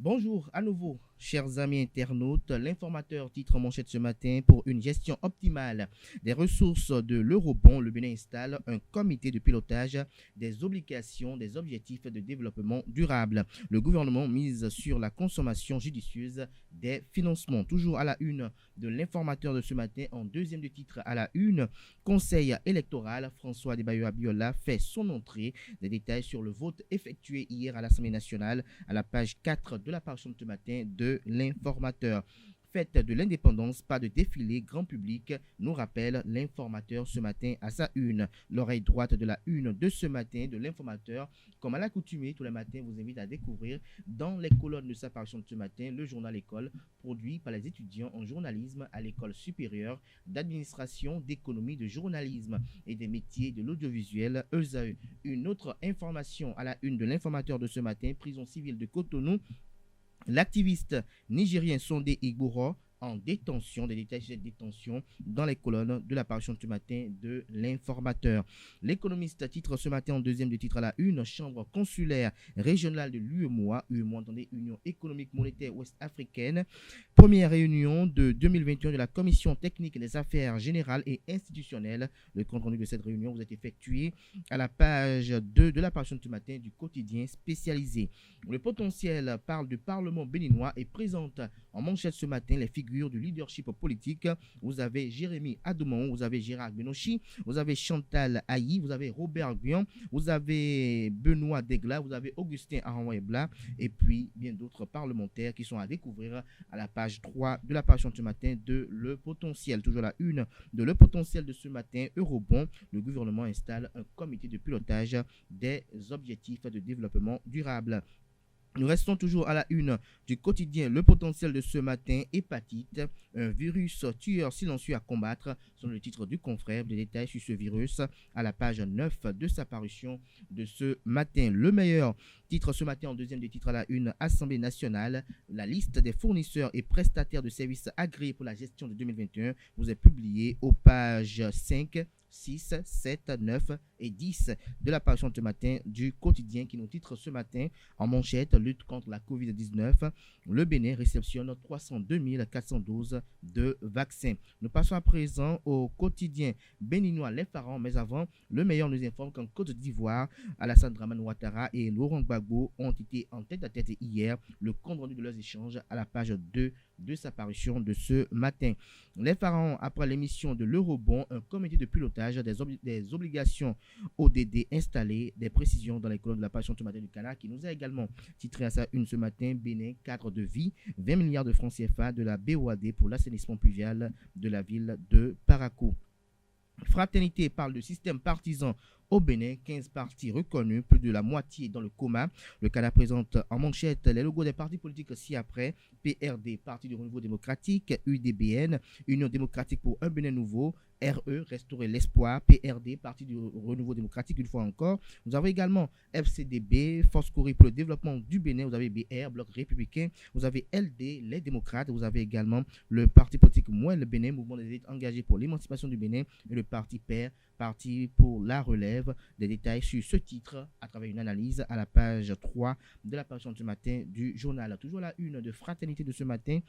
Bonjour à nouveau, chers amis internautes. L'informateur titre en manchette ce matin: pour une gestion optimale des ressources de l'eurobond, le Bénin installe un comité de pilotage des obligations des objectifs de développement durable. Le gouvernement mise sur la consommation judicieuse des financements. Toujours à la une de l'informateur de ce matin, en deuxième de titre à la une, conseil électoral, François Adebayo Abiola fait son entrée. Des détails sur le vote effectué hier à l'Assemblée nationale à la page 4 de la parution de ce matin de l'informateur. Fête de l'indépendance, pas de défilé grand public, nous rappelle l'informateur ce matin à sa une. L'oreille droite de la une de ce matin de l'informateur, comme à l'accoutumée, tous les matins, vous invite à découvrir dans les colonnes de sa parution de ce matin le journal École, produit par les étudiants en journalisme à l'École supérieure d'administration, d'économie, de journalisme et des métiers de l'audiovisuel ESAE. Une autre information à la une de l'informateur de ce matin: prison civile de Cotonou. L'activiste nigérien Sondé Igboro en détention. Des détails de cette détention dans les colonnes de la parution de ce matin de l'informateur. L'économiste titre ce matin en deuxième de titre à la une: chambre consulaire régionale de l'UEMOA, entendez Union économique monétaire ouest-africaine. Première réunion de 2021 de la commission technique des affaires générales et institutionnelles. Le compte rendu de cette réunion vous est effectué à la page 2 de la parution de ce matin du quotidien spécialisé. Le potentiel parle du Parlement béninois et présente en manchette ce matin les figures du leadership politique. Vous avez Jérémy Adomon, vous avez Gérard Benochi, vous avez Chantal Ayi, vous avez Robert Guyon, vous avez Benoît Degla, vous avez Augustin Aranwa-Ebla et puis bien d'autres parlementaires qui sont à découvrir à la page 3 de la parution de ce matin de Le Potentiel. Toujours la une de Le Potentiel de ce matin: Eurobond, le gouvernement installe un comité de pilotage des objectifs de développement durable. Nous restons toujours à la une du quotidien Le Potentiel de ce matin: hépatite, un virus tueur silencieux à combattre, sont le titre du confrère. Des détails sur ce virus à la page 9 de sa parution de ce matin. Le meilleur titre ce matin en deuxième des titres à la une: Assemblée nationale, la liste des fournisseurs et prestataires de services agréés pour la gestion de 2021 vous est publiée aux pages 5, 6, 7, 9 et 10 de la parution de ce matin du quotidien, qui nous titre ce matin en manchette: lutte contre la COVID-19, le Bénin réceptionne 302 412 de vaccins. Nous passons à présent au quotidien béninois Les Pharaons, mais avant, le meilleur nous informe qu'en Côte d'Ivoire, Alassane Dramane Ouattara et Laurent Gbagbo ont été en tête à tête hier. Le compte rendu de leurs échanges à la page 2 de sa parution de ce matin. Les Pharaons, après l'émission de l'Eurobond, un comité de pilotage des obligations ODD installé. Des précisions dans les colonnes de la parution de ce matin du Canard, qui nous a également titré à sa une ce matin: Bénin, cadre de vie, 20 milliards de francs CFA de la BOAD pour l'assainissement pluvial de la ville de Parakou. Fraternité parle de système partisan au Bénin, 15 partis reconnus, plus de la moitié dans le coma. Le Canada présente en manchette les logos des partis politiques ci-après: PRD, Parti du Renouveau démocratique; UDBN, Union démocratique pour un Bénin nouveau; RE, Restaurer l'espoir; PRD, Parti du Renouveau démocratique une fois encore. Vous avez également FCDB, Force Corée pour le développement du Bénin. Vous avez BR, Bloc républicain. Vous avez LD, les démocrates. Vous avez également le parti politique Moi le Bénin, mouvement des élites engagés pour l'émancipation du Bénin, et le parti PER, Parti pour la relève. Des détails sur ce titre à travers une analyse à la page 3 de la parution de ce matin du journal. Toujours la une de Fraternité de ce matin: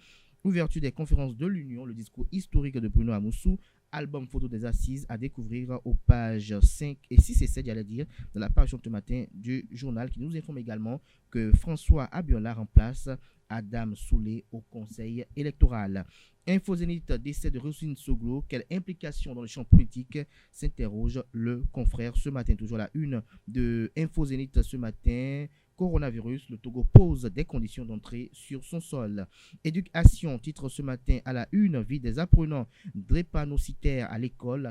ouverture des conférences de l'Union, le discours historique de Bruno Amoussou, album photo des assises à découvrir aux pages 5 et 6 et 7, j'allais dire, de la parution de ce matin du journal, qui nous informe également que François Abiola remplace Adam Soulé au conseil électoral. Info Zénith, décès de Rosine Soglo, quelle implication dans le champ politique, s'interroge le confrère ce matin. Toujours la une de Info Zénith ce matin: coronavirus, le Togo pose des conditions d'entrée sur son sol. Éducation titre ce matin à la une: vie des apprenants drépanocytaires à l'école,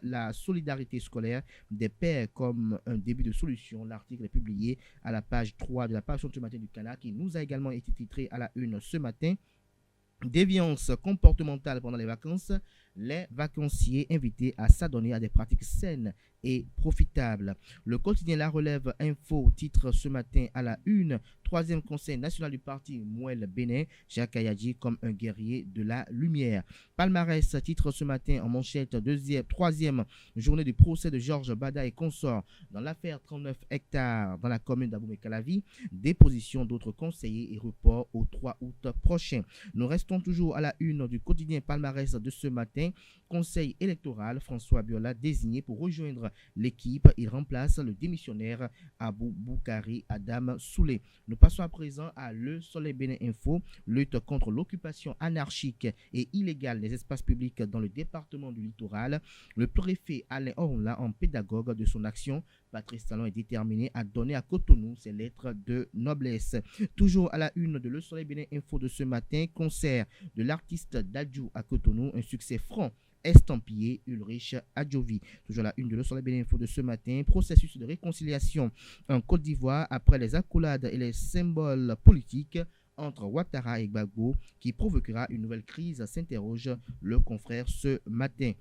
la solidarité scolaire des pères comme un début de solution. L'article est publié à la page 3 de la parution de ce matin du Canard, qui nous a également été titré à la une ce matin: déviance comportementale pendant les vacances, les vacanciers invités à s'adonner à des pratiques saines et profitable. Le quotidien La Relève Info titre ce matin à la une: troisième conseil national du parti Mouel Bénin, Jacques Kayadji comme un guerrier de la lumière. Palmarès titre ce matin en manchette: troisième journée du procès de Georges Bada et consorts dans l'affaire 39 hectares dans la commune d'Abomey-Calavi, déposition d'autres conseillers et report au 3 août prochain. Nous restons toujours à la une du quotidien Palmarès de ce matin. Conseil électoral, François Biola désigné pour rejoindre l'équipe. Il remplace le démissionnaire Abou Boukari Adam Soulé. Nous passons à présent à Le Soleil Bénin Info. Lutte contre l'occupation anarchique et illégale des espaces publics dans le département du littoral. Le préfet Alain Orla, en pédagogue de son action, Patrice Talon est déterminé à donner à Cotonou ses lettres de noblesse. Toujours à la une de Le Soleil Bénin Info de ce matin, concert de l'artiste Dadju à Cotonou, un succès franc estampillé Ulrich Adjovi. Toujours la une de Le Soleil Bénin Info de ce matin, processus de réconciliation en Côte d'Ivoire après les accolades et les symboles politiques entre Ouattara et Gbagbo qui provoquera une nouvelle crise, s'interroge le confrère ce matin.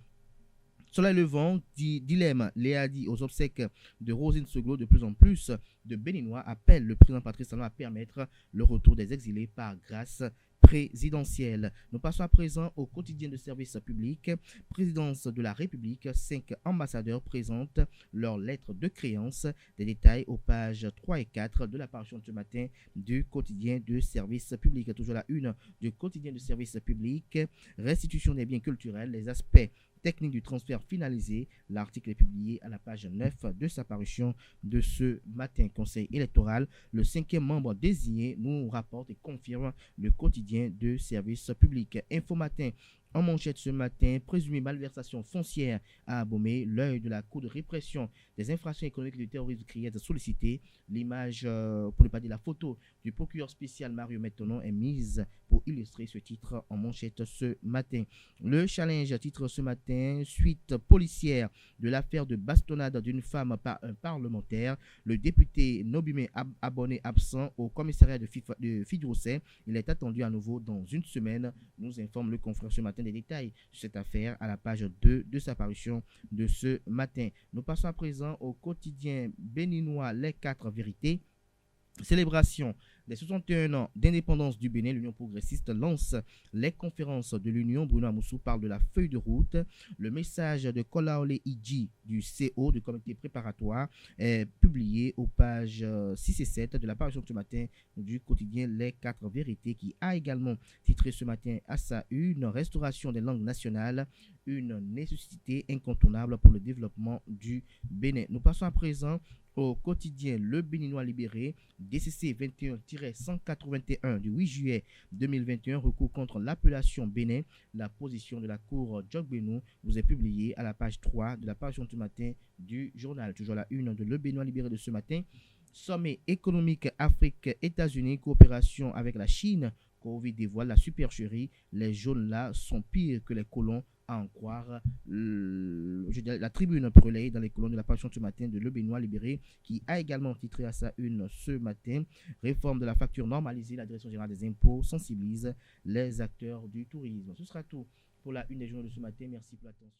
Soleil levant, dilemme, Léa dit aux obsèques de Rosine Seglo, de plus en plus de Béninois appellent le président Patrice Talon à permettre le retour des exilés par grâce présidentielle. Nous passons à présent au quotidien de service public. Présidence de la République, 5 ambassadeurs présentent leurs lettres de créance. Des détails aux pages 3 et 4 de la parution de ce matin du quotidien de service public. Toujours la une du quotidien de service public. Restitution des biens culturels, les aspects technique du transfert finalisé. L'article est publié à la page 9 de sa parution de ce matin. Conseil électoral, le 5e membre désigné, nous rapporte et confirme le quotidien de service public. Info Matin en manchette ce matin, présumée malversation foncière à Abomey, l'œil de la Cour de répression des infractions économiques et du terrorisme criait à solliciter. L'image, pour ne pas dire la photo, du procureur spécial Mario Mettonon est mise pour illustrer ce titre en manchette ce matin. Le challenge titre ce matin, suite policière de l'affaire de bastonnade d'une femme par un parlementaire. Le député Nobimé Abonné absent au commissariat de Fidrousset. Il est attendu à nouveau dans une semaine, nous informe le confrère ce matin des détails sur cette affaire à la page 2 de sa parution de ce matin. Nous passons à présent au quotidien béninois Les 4 vérités. Célébration des 61 ans d'indépendance du Bénin, l'Union progressiste lance les conférences de l'Union. Bruno Amoussou parle de la feuille de route. Le message de Kolaole Iji du CO, du comité préparatoire, est publié aux pages 6 et 7 de la parution de ce matin du quotidien Les 4 vérités, qui a également titré ce matin à sa une: restauration des langues nationales, une nécessité incontournable pour le développement du Bénin. Nous passons à présent au quotidien Le Béninois libéré. DCC 21-181 du 8 juillet 2021, recours contre l'appellation Bénin. La position de la Cour Djokbenou vous est publiée à la page 3 de la parution du matin du journal. Toujours la une de Le Béninois libéré de ce matin. Sommet économique Afrique-États-Unis, coopération avec la Chine. Covid dévoile la supercherie. Les jaunes là sont pires que les colons, à en croire la tribune relayée dans les colonnes de la parution ce matin de Le Béninois libéré, qui a également titré à sa une ce matin: réforme de la facture normalisée, la direction générale des impôts sensibilise les acteurs du tourisme. Ce sera tout pour la une des journaux de ce matin. Merci pour l'attention.